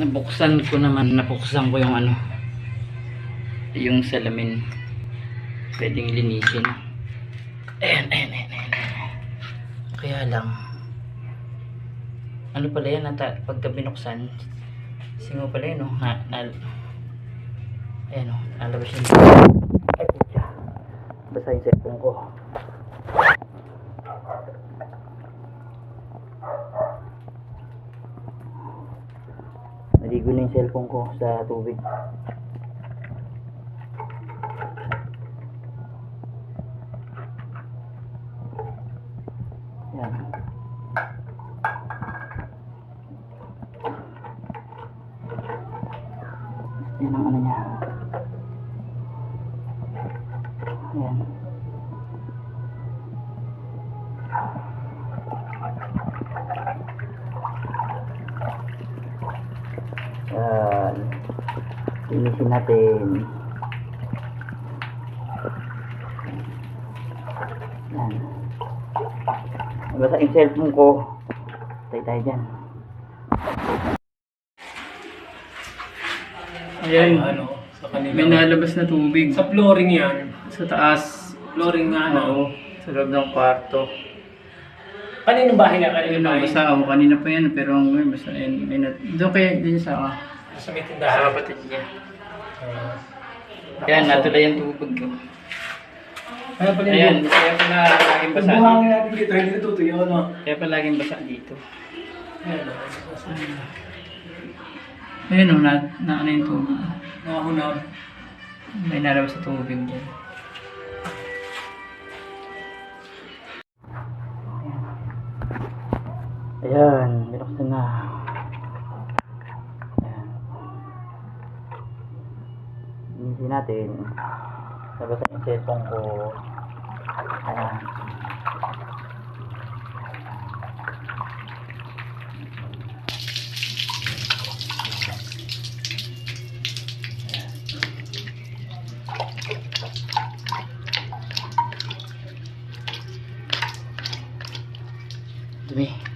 Nabuksan ko yung ano, yung salamin. Pwedeng linisin. Ayan. Kaya lang, ano pala yan, pagka binuksan, singo pala yun, no? Ayan, no? Nalabas yun. Ay, putya. Basta yung cellphone ko. Naligo na yung cellphone ko sa tubig. Yan. Yan ang ano niya. Yan. Yan. Linisin natin. Yan. Basta yung cellphone ko. Tayo dyan. Ayan, Sa kanila. may nalabas na tubig. Sa flooring yan. Sa taas. Flooring nga, Oo, sa loob ng kwarto. Kaninong bahay nga? Ayun Kaninong ang bahay? basa ako. Kanina pa yan, pero ngayon basta yun. Doon kaya din sa Sa may sa tindahan. kapatid niya. Ah. Yan, natulay yung tubig ko. Kaya pala Ayan, kaya pala laging basa dito. buhangin natin dito, hindi natutuyo, no? Kaya pala laging basa dito. Ayan, Ayun o, na ano yung tubig. nakahunab. May nalabas sa tubig dyan. Ayan, binuksan na. Ayan. Linisin natin. Nabasa yung cellphone ko. Ayan. Dumi.